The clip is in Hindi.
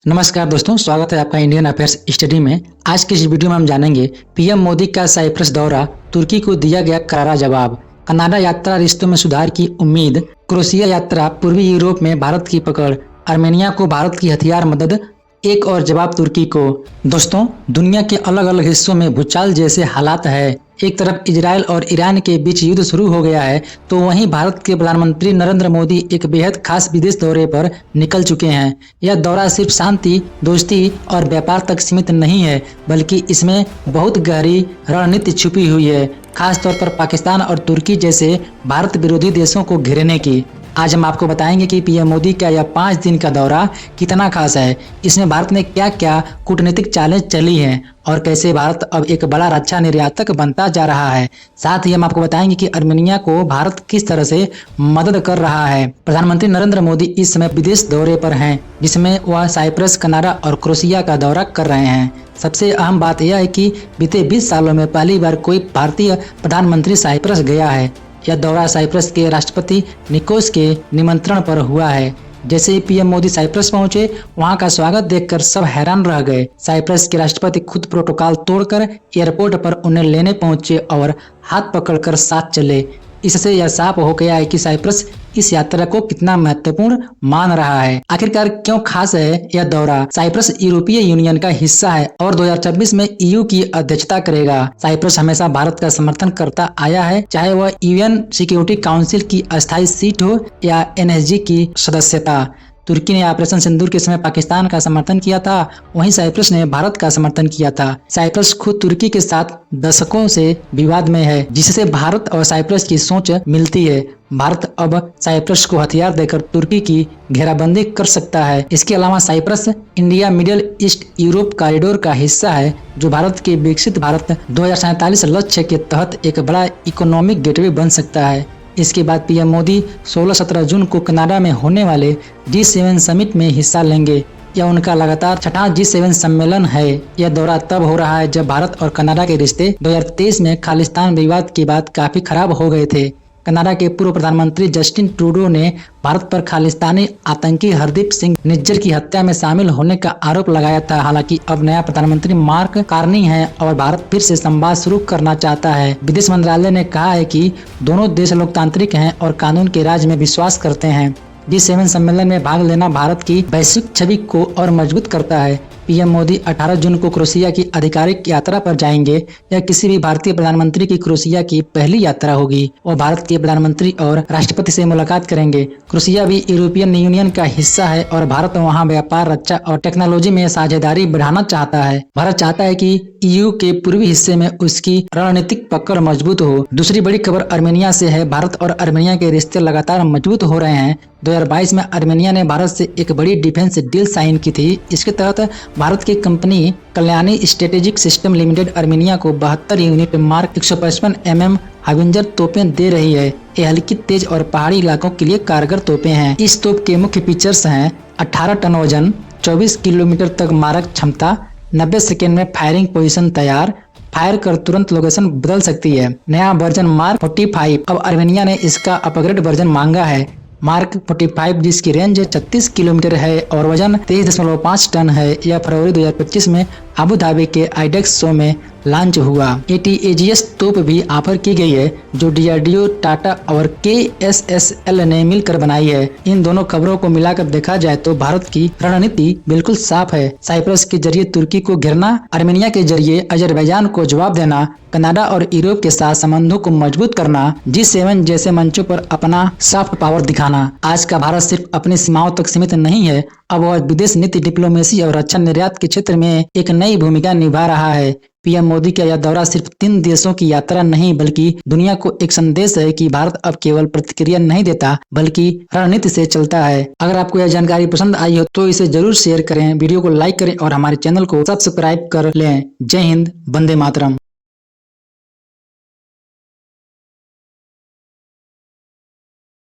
नमस्कार दोस्तों, स्वागत है आपका इंडियन अफेयर्स स्टडी में। आज की इस वीडियो में हम जानेंगे पीएम मोदी का साइप्रस दौरा, तुर्की को दिया गया करारा जवाब, कनाडा यात्रा रिश्तों में सुधार की उम्मीद, क्रोएशिया यात्रा, पूर्वी यूरोप में भारत की पकड़, आर्मेनिया को भारत की हथियार मदद, एक और जवाब तुर्की को। दोस्तों, दुनिया के अलग अलग हिस्सों में भूचाल जैसे हालात है। एक तरफ इजराइल और ईरान के बीच युद्ध शुरू हो गया है, तो वहीं भारत के प्रधानमंत्री नरेंद्र मोदी एक बेहद खास विदेश दौरे पर निकल चुके हैं। यह दौरा सिर्फ शांति, दोस्ती और व्यापार तक सीमित नहीं है, बल्कि इसमें बहुत गहरी रणनीति छुपी हुई है, खास तौर पर पाकिस्तान और तुर्की जैसे भारत विरोधी देशों को घेरने की। आज हम आपको बताएंगे कि पीएम मोदी का यह 5 दिन का दौरा कितना खास है, इसमें भारत ने क्या क्या कूटनीतिक चैलेंज चली हैं और कैसे भारत अब एक बड़ा रक्षा निर्यातक बनता जा रहा है। साथ ही हम आपको बताएंगे कि आर्मेनिया को भारत किस तरह से मदद कर रहा है। प्रधानमंत्री नरेंद्र मोदी इस समय विदेश दौरे पर हैं, जिसमें वह साइप्रस, कनाडा और क्रोएशिया का दौरा कर रहे हैं। सबसे अहम बात यह है कि बीते 20 सालों में पहली बार कोई भारतीय प्रधानमंत्री साइप्रस गया है। यह दौरा साइप्रस के राष्ट्रपति निकोस के निमंत्रण पर हुआ है। जैसे ही पीएम मोदी साइप्रस पहुंचे, वहां का स्वागत देखकर सब हैरान रह गए। साइप्रस के राष्ट्रपति खुद प्रोटोकॉल तोड़कर एयरपोर्ट पर उन्हें लेने पहुंचे और हाथ पकड़कर साथ चले। इससे यह साफ हो गया है कि साइप्रस इस यात्रा को कितना महत्वपूर्ण मान रहा है। आखिरकार क्यों खास है यह दौरा? साइप्रस यूरोपीय यूनियन का हिस्सा है और 2026 में ईयू की अध्यक्षता करेगा। साइप्रस हमेशा भारत का समर्थन करता आया है, चाहे वह यूएन सिक्योरिटी काउंसिल की अस्थायी सीट हो या एनएसजी की सदस्यता। तुर्की ने ऑपरेशन सिंदूर के समय पाकिस्तान का समर्थन किया था, वहीं साइप्रस ने भारत का समर्थन किया था। साइप्रस खुद तुर्की के साथ दशकों से विवाद में है, जिससे भारत और साइप्रस की सोच मिलती है। भारत अब साइप्रस को हथियार देकर तुर्की की घेराबंदी कर सकता है। इसके अलावा Cyprus India Middle East Europe corridor का हिस्सा है, जो भारत के विकसित भारत 2047 लक्ष्य के तहत एक बड़ा इकोनॉमिक गेटवे बन सकता है। इसके बाद पीएम मोदी 16-17 जून को कनाडा में होने वाले G7 समिट में हिस्सा लेंगे। यह उनका लगातार छठा G7 सम्मेलन है। यह दौरा तब हो रहा है जब भारत और कनाडा के रिश्ते 2023 में खालिस्तान विवाद के बाद काफी खराब हो गए थे। कनाडा के पूर्व प्रधानमंत्री जस्टिन ट्रूडो ने भारत पर खालिस्तानी आतंकी हरदीप सिंह निज्जर की हत्या में शामिल होने का आरोप लगाया था। हालांकि अब नया प्रधानमंत्री मार्क कार्नी है और भारत फिर से संवाद शुरू करना चाहता है। विदेश मंत्रालय ने कहा है कि दोनों देश लोकतांत्रिक हैं और कानून के राज में विश्वास करते हैं। G7 सम्मेलन में भाग लेना भारत की वैश्विक छवि को और मजबूत करता है। पीएम मोदी 18 जून को क्रोएशिया की आधिकारिक यात्रा पर जाएंगे। यह किसी भी भारतीय प्रधानमंत्री की क्रोएशिया की पहली यात्रा होगी। वो भारत के प्रधानमंत्री और राष्ट्रपति से मुलाकात करेंगे। क्रोएशिया भी यूरोपियन यूनियन का हिस्सा है और भारत वहां व्यापार, रक्षा और टेक्नोलॉजी में साझेदारी बढ़ाना चाहता है। भारत चाहता है कि ईयू के पूर्वी हिस्से में उसकी रणनीतिक पकड़ मजबूत हो। दूसरी बड़ी खबर आर्मेनिया से है। भारत और आर्मेनिया के रिश्ते लगातार मजबूत हो रहे हैं। 2022 में आर्मेनिया ने भारत से एक बड़ी डिफेंस डील साइन की थी। इसके तहत भारत की company Kalyani strategic system limited Armenia को 72 यूनिट मार्क 155 mm हाविंजर तोपें दे रही है। ये हल्की, तेज और पहाड़ी इलाकों के लिए कारगर तोपें हैं। इस तोप के मुख्य फीचर्स हैं 18 टन वजन, 24 किलोमीटर तक मारक क्षमता, 90 सेकेंड में फायरिंग पोजीशन तैयार, फायर कर तुरंत लोकेशन बदल सकती है। नया वर्जन मार्क 45, अब आर्मेनिया ने इसका अपग्रेड वर्जन मांगा है। मार्क 45 जिसकी रेंज 36 किलोमीटर है और वजन 23.5 टन है। यह फरवरी 2025 में अबू धाबी के आइडेक्स शो में लॉन्च हुआ। ATAGS तोप भी ऑफर की गई है, जो DRDO, टाटा और KSSL ने मिलकर बनाई है। इन दोनों खबरों को मिलाकर देखा जाए तो भारत की रणनीति बिल्कुल साफ है। साइप्रस के जरिए तुर्की को घेरना, आर्मेनिया के जरिए अजरबैजान को जवाब देना, कनाडा और यूरोप के साथ संबंधों को मजबूत करना, G7 जैसे मंचों पर अपना सॉफ्ट पावर दिखाना। आज का भारत सिर्फ अपनी सीमाओं तक सीमित नहीं है, अब वह विदेश नीति, डिप्लोमेसी और रक्षा निर्यात के क्षेत्र में एक नई भूमिका निभा रहा है। पीएम मोदी का यह दौरा सिर्फ 3 देशों की यात्रा नहीं, बल्कि दुनिया को एक संदेश है कि भारत अब केवल प्रतिक्रिया नहीं देता, बल्कि रणनीति से चलता है। अगर आपको यह जानकारी पसंद आई हो तो इसे जरूर शेयर करें, वीडियो को लाइक करें और हमारे चैनल को सब्सक्राइब कर लें। जय हिंद, वंदे मातरम।